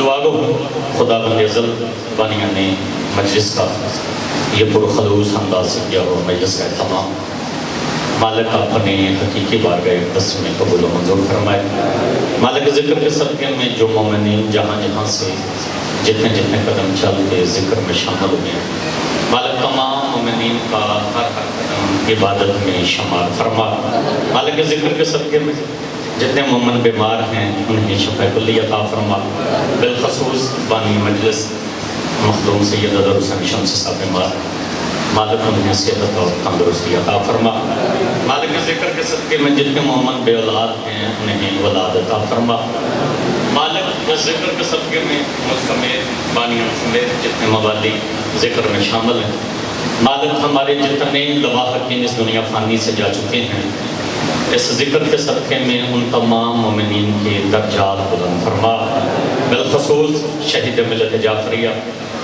دعا گو خدا بند عزت بانیہ نے مجلس کا یہ پرخلوص انداز سے کیا ہوا مجلس کا اہتمام مالک اپنے حقیقی بارگاہ اقدس میں قبول و منظور فرمائے. مالک ذکر کے صدقے میں جو مومنین جہاں جہاں سے جتنے جتنے قدم چل کے ذکر میں شامل ہوئے ہیں مالک تمام مومنین کا ہر قدم عبادت میں شمار فرما. مالک ذکر کے صدقے میں جتنے مومن بیمار ہیں انہیں شفا کلی عطا فرما. بالخصوص بانی مجلس مخدوم سید اظہر حسین شمس صاحب بیمار مالک انہیں صحت اور تندرستی عطا فرما. مالک ذکر کے صدقے میں جتنے مومن بے اولاد ہیں انہیں اولاد عطا فرما. مالک ذکر کے صدقے میں مستمد بانیوں سمیت جتنے موالی ذکر میں شامل ہیں مالک ہمارے جتنے لواحقین اس دنیا فانی سے جا چکے ہیں اس ذکر کے صدقے میں ان تمام مومنین کے درجات بلند فرما. بالخصوص شہید ملت جعفریہ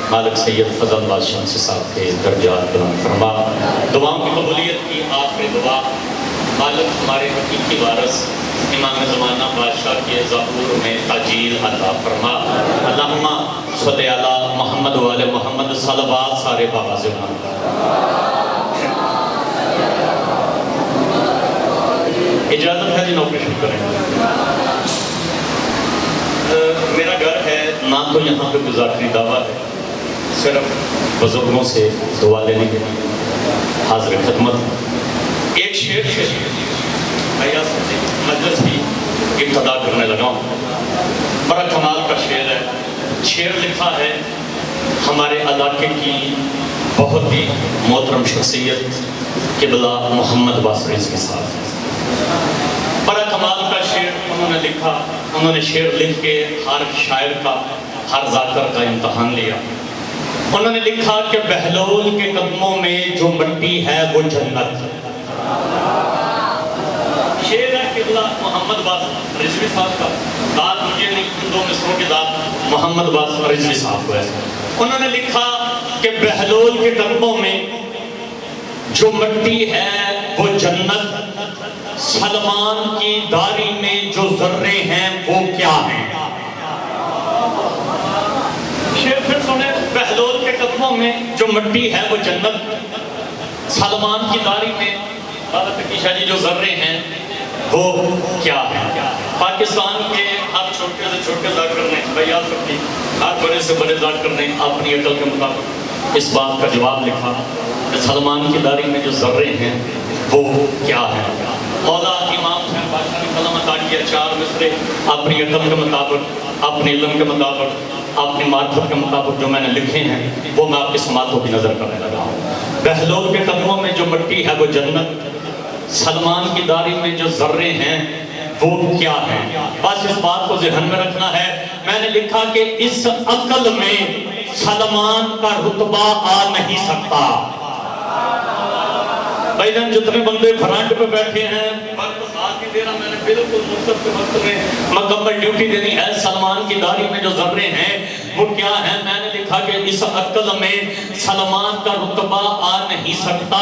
مالک سید فضل بادشاہ شمسی صاحب کے درجات بلند فرما. دعاؤں کی قبولیت کی آخری دعا مالک ہمارے حقیقی وارث امام زمانہ بادشاہ کے ظہور میں تاجیل عطا فرما. اللہم صلی علی محمد و آل محمد صلوات سارے باغاز محمد. اجازت ہے جی نوکری کریں. میرا گھر ہے نہ تو یہاں پہ ذاکری دعویٰ ہے صرف بزرگوں سے دعا لینے کے لیے حاضر خدمت. ایک شعر سے مجلس کی ابتدا کرنے لگا ہوں. بڑا کمال کا شعر ہے. شعر لکھا ہے ہمارے علاقے کی بہت ہی محترم شخصیت قبلہ محمد باصر رضوی صاحب. بڑا کمال کا شعر انہوں نے لکھا. انہوں نے شعر لکھ کے ہر شاعر کا ہر ذاکر کا امتحان لیا. انہوں نے لکھا کہ بہلول کے قدموں میں جو مٹی ہے وہ جنت. شعر ہے قبلہ محمد باصر رضوی صاحب کا. داد مجھے نہیں ان دو مصروں کی داد محمد باصر رضوی صاحب کو ہے. انہوں نے لکھا کہ بہلول کے قدموں میں جو مٹی ہے وہ جنت. سلمان کی داڑھی میں جو ذرے ہیں وہ کیا ہیں. شعر پھر سنیں. بہلول کے قدموں میں جو مٹی ہے وہ جنت. سلمان کی داڑھی میں بابا تقی شاہ جی جو ذرے ہیں وہ کیا ہیں. پاکستان کے ہر چھوٹے سے چھوٹے ذاکر نے بیان سکتی ہر بڑے سے بڑے ذاکر نے اپنی عقل کے مطابق اس بات کا جواب لکھا کہ سلمان کی داڑھی میں جو ذرے ہیں وہ کیا ہیں. مولا امام حسین بادشاہ نے قلم عطا کیا 4 مصرے اپنی عقل کے مطابق اپنے علم کے مطابق اپنی معرفت کے مطابق جو میں نے لکھے ہیں وہ میں آپ کی سماعتوں کی نظر کرنے لگا ہوں. بہلول کے قدموں میں جو مٹی ہے وہ جنت. سلمان کی داڑھی میں جو ذرے ہیں وہ کیا ہیں. بس اس بات کو ذہن میں رکھنا ہے. میں نے لکھا کہ اس عقل میں سلمان کا رتبہ آ نہیں سکتا. بھائی جان جتنے بندے فرنٹ پہ بیٹھے ہیں وقت ساتھ ہی دے رہا میں نے بالکل مقصد سے وقت میں مکمل ڈیوٹی دینی ہے. سلمان کی داڑھی میں جو ذرے ہیں وہ کیا ہیں. میں نے لکھا کہ اس عقل میں سلمان کا رتبہ آ نہیں سکتا.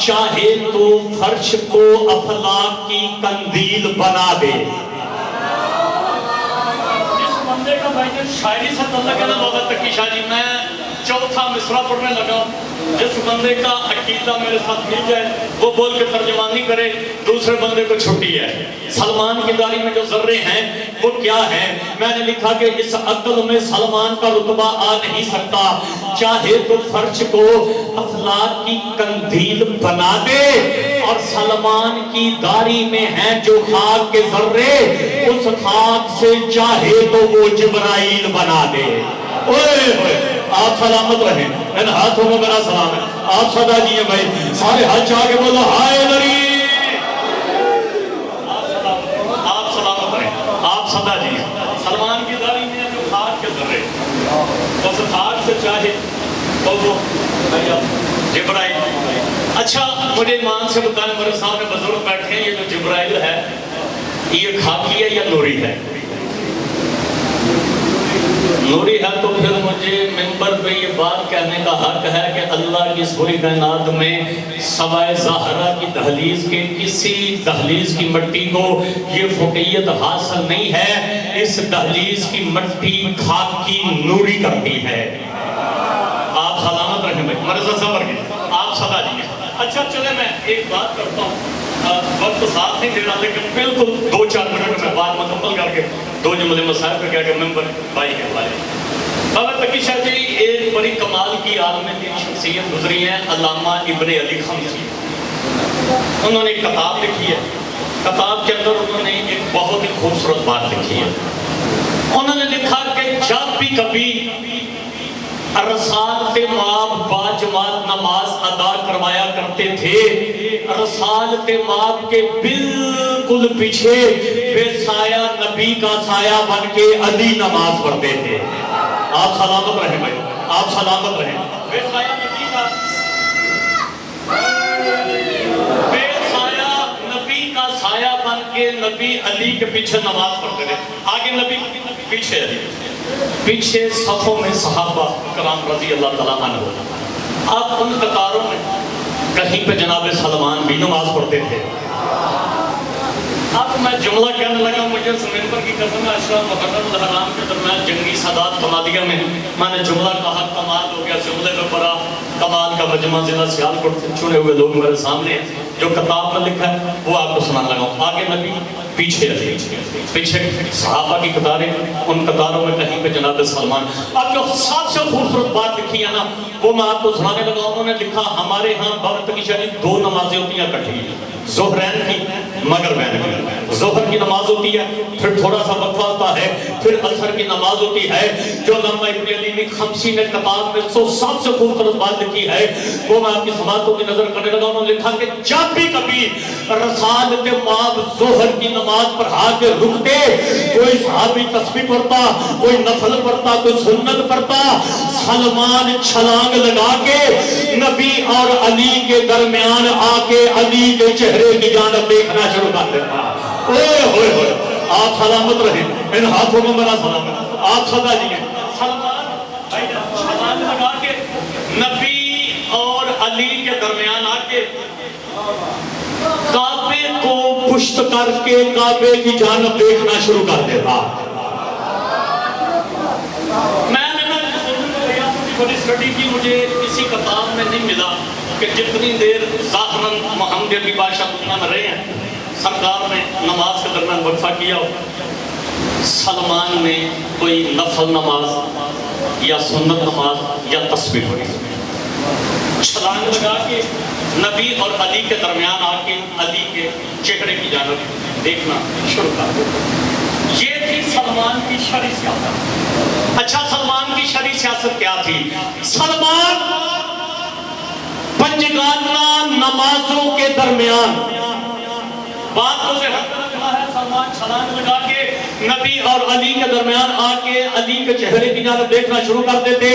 چاہے تو فرش کو افلاک کی قندیل بنا دے. اس بندے کا بھائی جان شاعری سے تعلق ہے نا بابا تقی شاہ جی. میں چوتھا مصرع پڑھنے لگا. جس بندے کا عقیدہ میرے ساتھ مل جائے وہ بول کے ترجمانی کرے دوسرے بندے کو چھٹی ہے. سلمان کی داڑھی میں جو ذرے ہیں وہ کیا ہیں. میں نے لکھا کہ اس عقل میں سلمان کا رتبہ آ نہیں سکتا. چاہے تو فرش کو افلاک کی قندیل بنا دے اور سلمان کی داڑھی میں ہیں جو خاک کے ذرے اس خاک سے چاہے تو وہ جبرائیل بنا دے. اوئے ہوئے آپ سلامت رہیں. ان ہاتھوں میں میرا سلام ہے. آپ صدا جی ہیں بھائی سارے ہاتھ چاہ کے بولو ہائے نری. آپ سلامت رہیں. آپ صدا جی ہیں. سلمان کی داڑھی میں جو خاک کے ذرے اس خاک سے چاہے تو وہ جبرائیل. اچھا مجھے ایمان سے بتائیں میرے سامنے بزرگ بیٹھے ہیں یہ جو جبرائیل ہے یہ خاکی ہے یا نوری ہے. نوری ہے تو پھر مجھے منبر پہ یہ بات کہنے کا حق ہے کہ اللہ کی اس پوری کائنات میں سوائے زہرا کی دہلیز کے کسی دہلیز کی مٹی کو یہ فوقیت حاصل نہیں ہے. اس دہلیز کی مٹی خاک کی نوری کرتی ہے. آپ سلامت رہیں بھائی، مرزا صبر کی آپ صدا جی. اچھا چلے میں ایک بات کرتا ہوں، وقت ساتھ نہیں دے رہا لیکن بالکل 2-4 منٹ میں بات مکمل کر کے 2 جملے مسائل پہ کیا کہ ممبر بھائی کے حوالے. بابا تقی شاہ جی ایک بڑی کمال کی عالم دین شخصیت گزری ہیں، علامہ ابن علی خمسی. انہوں نے ایک کتاب لکھی ہے، کتاب کے اندر انہوں نے ایک بہت ہی خوبصورت بات لکھی ہے. انہوں نے لکھا کہ جب بھی کبھی رسالت مآب با جماعت نماز ادا کروایا کرتے تھے، رسالت مآب کے بالکل پیچھے بے سایہ نبی کا سایہ بن کے علی نماز پڑھتے تھے. آپ سلامت رہیں بھائی، آپ سلامت رہیں. بے سایہ نبی کا سایہ بن کے نبی علی کے پیچھے نماز پڑھتے تھے. آگے نبی پیچھے علی، پیچھے صفوں میں صحابہ کرام رضی اللہ تعالیٰ عنہ. اب ان قطاروں میں کہیں پہ جناب سلمان بھی نماز پڑھتے تھے. اب میں جملہ کہنے لگا، مجھے ممبر کی قسم اشرف محرم الحرام کے درمیان جنگی سادات کمادیہ میں نے جملہ کہا، کمال ہو گیا. جملے میں پڑا کمال کا مجمع ضلع سیالکوٹ سے چنے ہوئے لوگ میرے سامنے ہیں. جو کتاب میں لکھا ہے وہ آپ کو سنانے لگا ہوں. آگے نبی پیچھے علی، پیچھے صحابہ کی قطاریں، ان قطاروں میں کہیں پہ جناب سلمان. اب جو سب سے خوبصورت بات لکھی ہے نا وہ میں آپ کو سنانے لگا. انہوں نے لکھا ہمارے ہاں بابا تقی شاہ جی 2 نمازیں ہوتی ہیں اکٹھی، ظہرین کی مغربین کی. ظہر کی نماز ہوتی ہے، پھر تھوڑا سا وقفہ ہوتا ہے، پھر عصر کی نماز ہوتی ہے. جو علامہ ابن علی خمسی نے کتاب میں سب سے خوبصورت بات لکھی ہے وہ میں آپ کی سماعتوں کی نظر کرنے لگا. انہوں نے لکھا کہ جب بھی کبھی رسالت مآب ظہر کی نماز پڑھا کے رکتے، کوئی صحابی تسبیح پڑھتا، کوئی نفل پڑھتا، کوئی سنت پڑھتا، سلمان چھلانگ لگا کے نبی اور علی کے درمیان آ کے علی کے چہرے کی جانب دیکھنا شروع کر دیتا. اوئے ہوئے ہوئے، آپ سلامت رہیں، ان ہاتھوں میں میرا سلامت. آپ صدا جی ہیں. سلمان چھلانگ لگا کے نبی اور علی کے درمیان آ کے کعبے کو پشت کر کے کعبے کی جانب دیکھنا شروع کر دیتا. میں نے اسٹڈی کی، مجھے کسی کتاب میں نہیں ملا کہ جتنی دیر ظاہراً محمد علی بادشاہ دنیا میں رہے ہیں سرکار نے نماز کے درمیان وقفہ کیا ہو. سلمان نے کوئی نفل نماز یا سنت نماز یا تسبیح پڑھی، چھلانگ لگا کے نبی اور علی کے درمیان آ کے علی کے چہرے کی جانب دیکھنا شروع کر دیا. یہ تھی سلمان کی شرعی سیاست. اچھا سلمان کی شرعی سیاست کیا تھی؟ سلمان پنجگانہ نمازوں کے درمیان بات کو سے سلمان چھلانگ لگا کے نبی اور علی کے درمیان آ کے علی کے چہرے کی جانب دیکھنا شروع کر دیتے.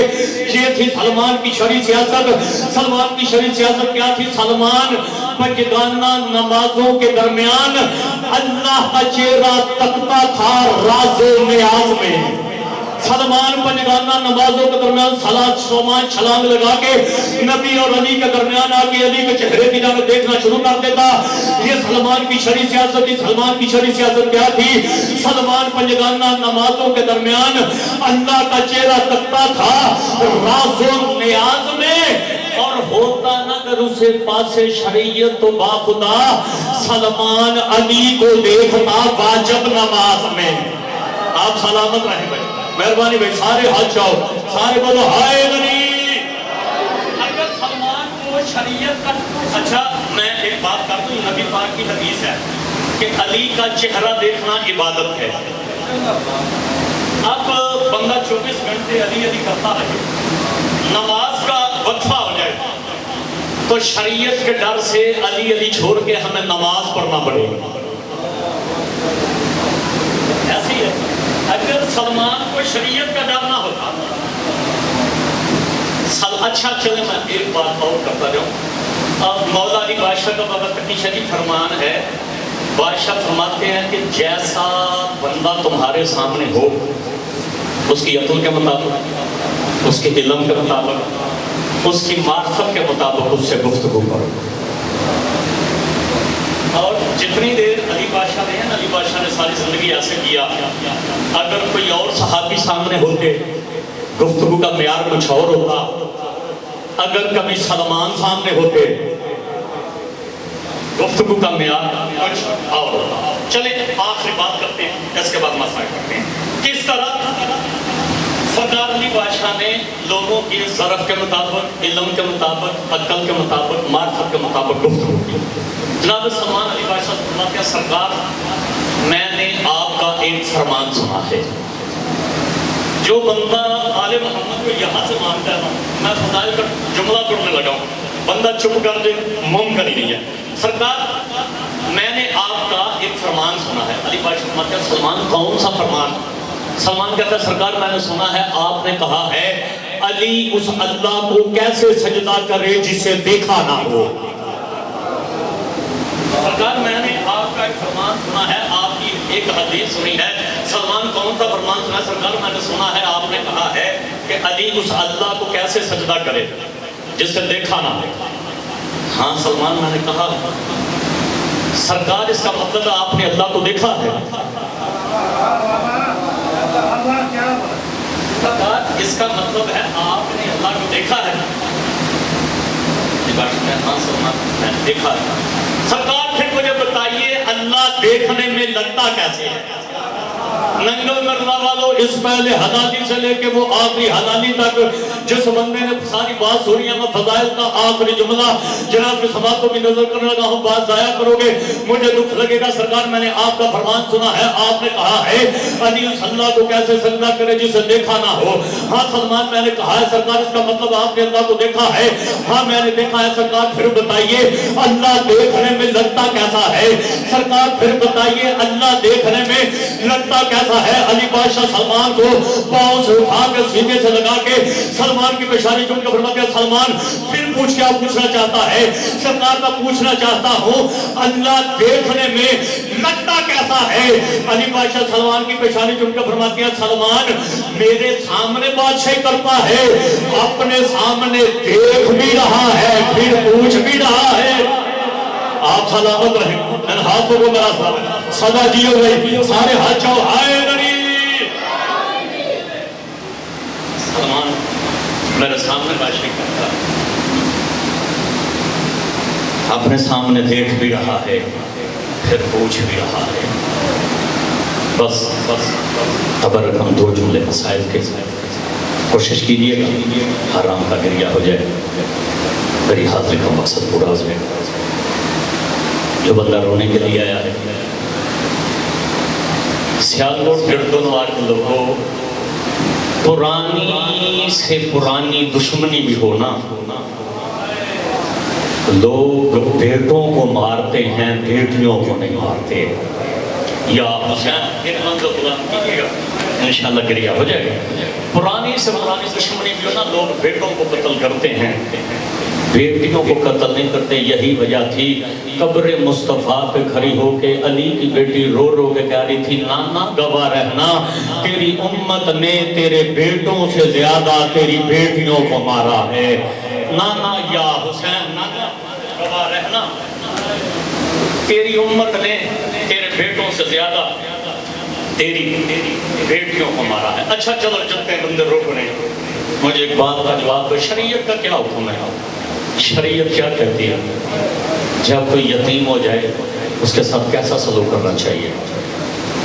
یہ تھی سلمان کی شرعی سیاست. سلمان کی شرعی سیاست کیا تھی؟ سلمان پنجگانہ نمازوں کے درمیان اللہ کا چہرہ تکتا تھا راز و نیاز میں. سلمان پنجگانہ نمازوں کے درمیان سلمان چھلانگ لگا کے نبی اور علی کے درمیان آ کے علی کے چہرے کی جانب دیکھنا شروع کر دیتا. یہ سلمان کی شرعی سیاست تھی. سلمان کی شرعی سیاست کیا تھی؟ سلمان پنجگانہ نمازوں کے درمیان اللہ کا چہرہ تکتا تھا راز و نیاز میں، اور ہوتا نہ اگر اسے پاس شریعت تو باخدا سلمان علی کو دیکھتا واجب نماز میں. آپ سلامت رہیں بھائی، مہربانی بھائی سارے ہاتھ چاہو، سارے بولو ہائے غنی. اگر سلمان کو شریعت کا اچھا میں ایک بات کرتا ہوں، نبی پاک کی حدیث ہے کہ علی کا چہرہ دیکھنا عبادت ہے. اب بندہ 24 گھنٹے علی علی کرتا رہے، نماز کا وقفہ ہو جائے تو شریعت کے ڈر سے علی علی چھوڑ کے ہمیں نماز پڑھنا پڑے گا. ایسی ہے. اگر سلمان کو شریعت کا ڈر نہ ہوتا. اچھا چلے میں ایک بات اور کرتا جاؤں. مولا علی بادشاہ کا بابا تقی شاہ جی فرمان ہے، بادشاہ فرماتے ہیں کہ جیسا بندہ تمہارے سامنے ہو اس کی عقل کے مطابق، اس کے علم کے مطابق، اس کی معرفت کے مطابق اس سے گفتگو کرو. اور جتنی دیر علی بادشاہ نے علی بادشاہ نے ساری زندگی ایسے کیا. اگر کوئی اور صحابی سامنے ہوتے گفتگو کا معیار کچھ اور ہوتا. اگر کبھی سلمان سامنے ہوتے گفتگو کا معیار کچھ اور ہوتا. چلیں آخری بات کرتے ہیں, اس کے بعد مسائل کرتے ہیں. کس طرح سردار علی بادشاہ نے لوگوں کی ظرف کے مطابق, علم کے مطابق, عقل کے مطابق, معرفت کے مطابق گفتگو کی. جناب سلمان علی بادشاہ فرماتے ہیں سرکار میں نے آپ کا ایک فرمان سنا ہے. جو بندہ آل محمد کو یہاں سے مانتا ہے, میں فضائل کا جملہ پڑھنے لگا ہوں, بندہ چپ کر دے ممکن ہی نہیں ہے. سرکار میں نے آپ کا ایک فرمان سنا ہے. علی بادشاہ فرماتے ہیں سلمان کون سا فرمان؟ سلمان کہتا ہے سرکار میں نے سنا ہے آپ نے کہا ہے علی اس اللہ کو کیسے سجدہ کرے جسے دیکھا نہ ہو. سرکار میں نے آپ کا ایک فرمان سنا ہے, آپ کی ایک حدیث سنی ہے. سلمان کون سا فرمان سنا ہے؟ سرکار میں نے سنا ہے آپ نے کہا ہے کہ علی اس اللہ کو کیسے سجدہ کرے جسے دیکھا نہ ہو. ہاں سلمان میں نے کہا سرکار اس کا مطلب آپ نے اللہ کو دیکھا ہے؟ سرکار اس کا مطلب ہے آپ نے اللہ کو دیکھا ہے؟ ہاں سلمان میں نے دیکھا ہے. سرکار پھر مجھے بتائیے اللہ دیکھنے میں لگتا کیسے ہے؟ ننگل مرلہ والوں اس پہلے حلالی سے لے کے وہ آخری حلالی تک جس بندے نے ساری بات سنی ہے, میں فضائل کا آخری جملہ جناب کی سماعت کو بھی نظر کرنے لگا ہوں, بات ضائع کرو گے مجھے دکھ لگے گا. سرکار میں نے آپ کا فرمان سنا ہے, آپ نے کہا ہے علی اس اللہ کو کیسے سجدہ کرے جسے دیکھا نہ ہو. ہاں سلمان میں نے کہا ہے سرکار اس کا مطلب آپ نے اللہ کو دیکھا ہے؟ ہاں میں نے دیکھا ہے. سرکار پھر بتائیے اللہ دیکھنے میں لگتا کیسا ہے؟ سرکار پھر بتائیے اللہ دیکھنے میں لگتا کیسا ہے؟ علی بادشاہ سلمان کو پاؤں سے اٹھا کے سینے سے لگا کے سلمان کی پیشانی چوم کے فرماتے ہیں سلمان پھر پوچھ کیا پوچھنا چاہتا ہے؟ سرکار میں پوچھنا چاہتا ہوں اللہ دیکھنے میں لگتا کیسا ہے؟ علی بادشاہ سلمان کی پیشانی چوم کے فرماتے ہیں سلمان میرے سامنے بادشاہی کرتا ہے, اپنے سامنے دیکھ بھی رہا ہے پھر پوچھ بھی رہا ہے. آپ سلامت رہیں, ان ہاتھوں کو میرا صدا جیو گئی, سارے ہاتھ چاہو ہائے نبی. سلمان میرے سامنے بادشاہی کرتا ہے, اپنے سامنے دیکھ بھی رہا ہے پھر پوچھ بھی رہا ہے. بس تبرک ہم دو جملے مسائل کے کوشش کیجیے گا حرام کا گریہ ہو جائے, میری حاضری کا مقصد پورا ہو جائے. جو بندہ رونے کے لیے آیا ہے سیالکوٹ گردنوار کے لوگوں, پرانی سے پرانی دشمنی بھی ہونا, لوگ بیٹوں کو مارتے ہیں بیٹیوں کو نہیں مارتے. یا حسین ارحم کو غلام کیجیے گا انشاءاللہ گریہ ہو جائے گا. پرانی سے پرانی دشمنی بھی ہونا, لوگ بیٹوں کو قتل کرتے ہیں بیٹیوں کو قتل نہیں کرتے. یہی وجہ تھی قبر مصطفیٰ پہ کھڑی ہو کے علی کی بیٹی رو رو کے کہہ رہی تھی نانا گواہ رہنا تیری امت نے تیرے بیٹوں سے زیادہ تیری بیٹیوں کو مارا ہے. نانا یا حسین نانا گواہ رہنا تیری امت نے تیرے بیٹوں سے زیادہ تیری بیٹیوں کو مارا ہے. اچھا چلو جتنے بندے روک رہے ہیں مجھے ایک بات کا جواب دو, شریعت کا کیا حکم ہے؟ شریعت کیا کہتی ہے جب کوئی یتیم ہو جائے اس کے ساتھ کیسا سلوک کرنا چاہیے؟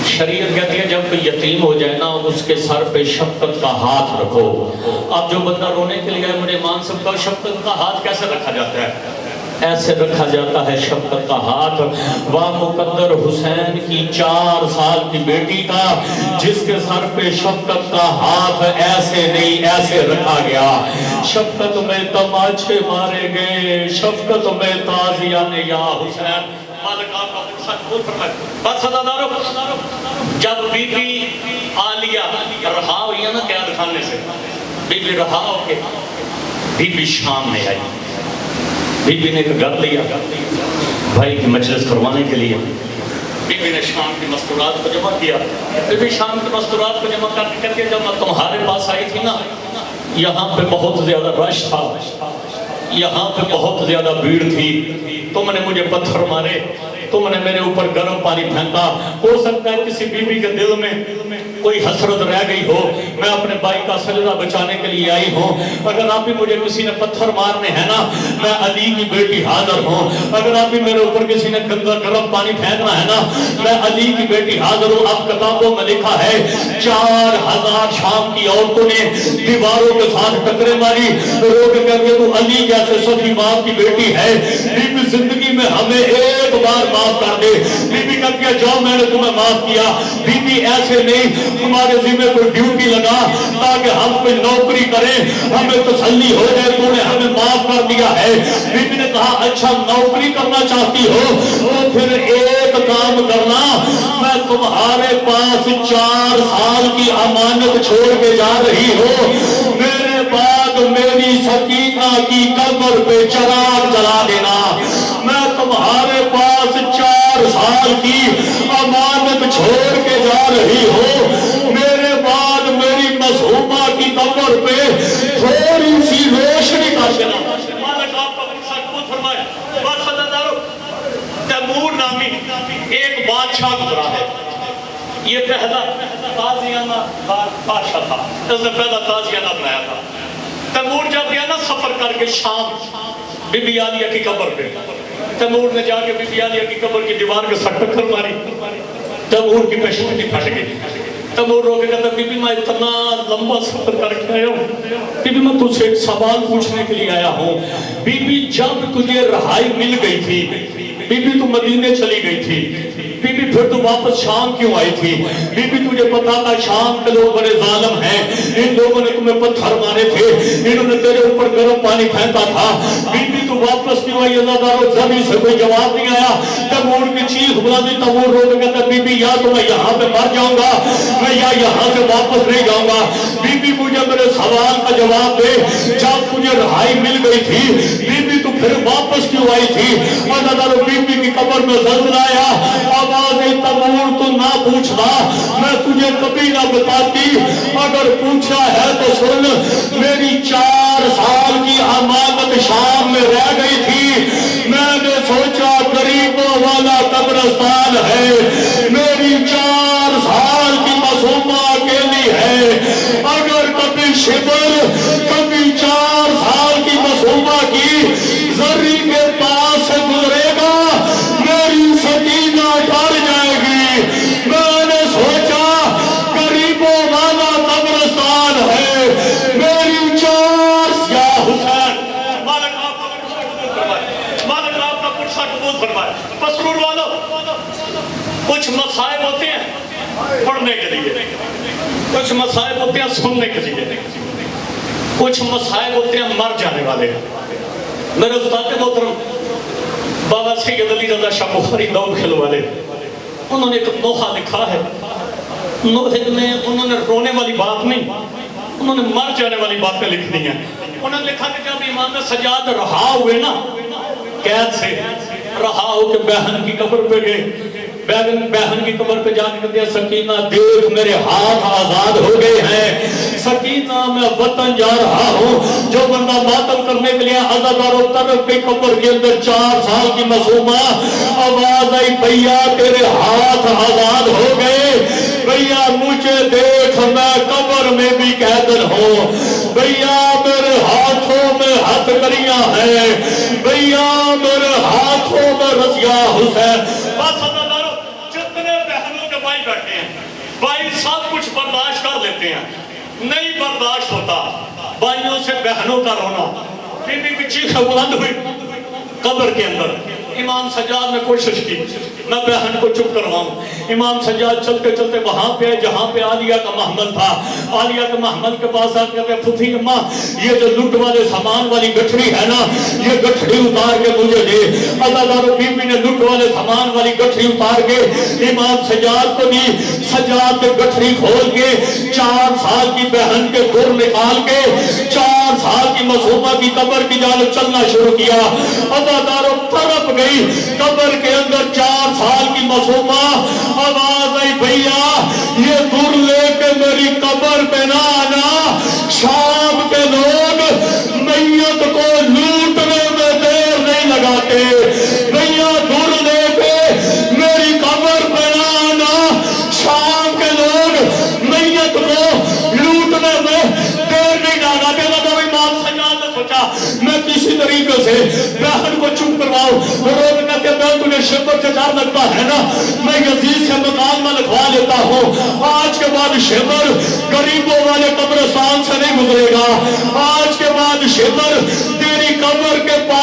شریعت کہتی ہے جب کوئی یتیم ہو جائے نا اس کے سر پہ شفقت کا ہاتھ رکھو. اب جو بندہ رونے کے لیے میرے مان سب کا شفقت کا ہاتھ کیسے رکھا جاتا ہے؟ ایسے رکھا جاتا ہے شفقت کا ہاتھ. واہ مقدر حسین کی 4 سال کی بیٹی کا جس کے سر پہ شفقت کا ہاتھ ایسے نہیں ایسے رکھا گیا. شفقت میں تماچے مارے گئے, شفقت میں تازیاں یا حسین. مالک آپ کا فرصت بول فرمائے بات صدادارو, جب بی بی عالیہ رہا ہوئی ہے نا قید خانے سے, بی بی رہا ہو کے بی بی شام میں آئی. بی بی نے ایک گھر لیا بھائی کی مجلس کروانے کے لیے. بی بی نے شام کی مستورات کو جمع کیا. بی بی شام کی مستورات کو جمع کر کے جب میں تمہارے پاس آئی تھی نا یہاں پہ بہت زیادہ رش تھا، یہاں پہ بہت زیادہ بھیڑ تھی، تم نے مجھے پتھر مارے، تم نے میرے اوپر گرم پانی پھینکا۔ ہو سکتا ہے کسی بی بی کے دل میں کوئی حسرت رہ گئی ہو، میں اپنے بھائی کا سجدہ بچانے کے لیے آئی ہوں۔ اگر آپ بھی مجھے کسی نے پتھر مارنے ہیں نا، میں علی کی بیٹی حاضر ہوں۔ اگر آپ بھی میرے اوپر کسی نے گرم پانی پھینکنا ہے نا، میں علی کی بیٹی حاضر ہوں۔ اب کتابوں میں لکھا ہے 4000 شام کی عورتوں نے دیواروں کے ساتھ ٹکرے ماری، لوگ کہتے ہیں تو علی جیسے صفی باپ کی بیٹی ہے، بی بی زندگی میں ہمیں ایک بار معاف کر دے۔ بی بی کا کیا جاؤ میں نے تمہیں معاف کیا۔ بی بی ایسے نہیں، ہمارے ذمہ کوئی ڈیوٹی لگا تاکہ ہم کوئی نوکری کریں، ہمیں تسلی ہو جائے تو نے ہمیں معاف کر دیا ہے۔ بی بی نے کہا اچھا نوکری کرنا چاہتی ہو تو پھر ایک کام کرنا، میں تمہارے پاس 4 سال کی امانت چھوڑ کے جا رہی ہوں، میرے بعد میری سکینہ کی قبر پہ چراغ جلا دینا۔ میں تمہارے پاس 4 سال کی امانت چھوڑ کے جا رہی ہوں، میرے بعد میری مظہومہ کی قبر پہ تھوڑی سی روشنی کا دینا۔ مالک آپ کا سچ کو فرمائے۔ بات سدادارو، تیمور نامی ایک بادشاہ گزرا ہے، یہ پہلا تازیانہ بادشاہ تھا، اس نے پہلا تازیانہ بنایا تھا۔ تیمور جب گیا نا سفر کر کے شام بی بی عالیہ کی قبر پہ، تیمور نے جا کے بی بی عالیہ کی قبر کی دیوار کے ساتھ ٹکر ماری، تیمور کی پیشانی پھٹ گئی۔ تیمور رو کے کہتا بی بی میں اتنا لمبا سفر کر کے آیا ہوں، بی بی میں تجھ سے ایک سوال پوچھنے کے لیے آیا ہوں۔ بی بی جب تجھے رہائی مل گئی تھی، بی بی تو مدینے چلی گئی تھی، بی بی پھر تو واپس شام کیوں آئی تھی؟ بی بی تجھے پتا تھا شام کے لوگ بڑے ظالم ہیں، ان لوگوں نے تمہیں پتھر مارے تھے، انہوں نے تیرے اوپر گرم پانی پھینکا تھا، بی بی تو واپس کیوں آئی؟ عزادارو زمین سے کوئی جواب نہیں آیا۔ تیمور کی چیخ بلندی، تیمور رو کے کہتا بی بی یا تو میں یہاں پہ مر جاؤں گا، میں یا یہاں سے واپس نہیں جاؤں گا۔ بی بی مجھے میرے سوال کا جواب دے، جب تجھے رہائی مل گئی تھی بی بی تو پھر واپس کیوں آئی تھی؟ عزادارو بی بی کی قبر میں زلزلہ آیا، آواز تیمور تو نہ پوچھنا، میں تجھے کبھی نہ بتاتی، اگر پوچھا ہے تو سن، میری 4 سال کی امانت شام میں رہ گئی تھی، میں نے سوچا غریبوں والا قبرستان ہے، میری 4 سال کی معصومہ اکیلی ہے، اگر کبھی شبر کبھی 4 سال کی معصومہ کی ذری کے پاس سے گزرے گا، میری سکینہ ڈر جائے گی۔ میں نے سوچا غریبوں والا قبرستان ہے، میری 4 یا حسین مالک آپ کا پرسہ قبول فرمائے، مالک آپ کا پرسہ قبول فرمائے۔ مسرور والو، کچھ مصائب ہوتے ہیں پڑھنے کے لیے، کچھ مصائب ہوتے ہیں سننے کے لیے، کچھ مصائب ہوتے ہیں مر جانے والے۔ میرے استاد محترم بابا سید علی رضا شاہ بخاری دور کھل والے، انہوں نے ایک نوحہ لکھا ہے، نوحے میں انہوں نے رونے والی بات نہیں، انہوں نے مر جانے والی باتیں لکھ دی ہیں۔ انہوں نے لکھا کہ جب امام سجاد رہا ہوئے نا، قید سے رہا ہو کہ بہن کی قبر پہ گئے، بہن کی قبر پہ جانے کے دیا سکینہ دیکھ میرے ہاتھ آزاد ہو گئے ہیں، سکینہ میں وطن جا رہا ہوں۔ جو بندہ ماتم کرنے کے لیے عزادار و طرف کی قبر کے اندر 4 سال کی معصومہ، آواز آئی بھیا تیرے ہاتھ آزاد ہو گئے، بھیا مجھے دیکھ میں قبر میں بھی قیدن ہوں، بھیا میرے ہاتھوں میں ہتھ کریاں ہیں، بھیا میرے ہاتھوں میں رضیہ حسین۔ بس عزادارو جتنے بہنوں کے بھائی بیٹھے ہیں، بھائی سب کچھ برداشت کر لیتے ہیں، نہیں برداشت ہوتا بھائیوں سے بہنوں کا رونا۔ بی بی کی چیخیں بلند ہوئی قبر کے اندر۔ امام سجاد نے کوشش کی میں بہن کو چپ کرواؤں۔ امام سجاد چلتے چلتے وہاں پہ جہاں پہ عالیہ کا محمل تھا، عالیہ کے محمل کے پاس آ کے پھوپھی اماں یہ جو لٹ والے سامان والی گٹھڑی ہے نا، یہ گٹھڑی اتار کے مجھے دے۔ عزادارو بی بی نے لٹ والے سامان والی گٹھڑی اتار کے امام سجاد کو دی۔ سجاد نے گٹھڑی کھول کے 4 سال کی بہن کے گر نکال کے 4 سال کی معصومہ کی قبر کی جانب چلنا شروع کیا۔ عزادارو طرف گئی قبر کے اندر 4 سال کی معصومہ، آواز آئی بھیا یہ گر لے کے میری قبر پہ نہ آنا، شام کے طریقے سے بہن کو چپ کرواؤ. لوگ کہتے ہیں میں تجھے شبر سے ڈر لگتا ہے نا, میں یزید سے مکان میں لکھوا لیتا ہوں. آج کے بعد شبر غریبوں والے قبرستان سے نہیں گزرے گا. آج کے بعد شبر تیری قبر کے پاس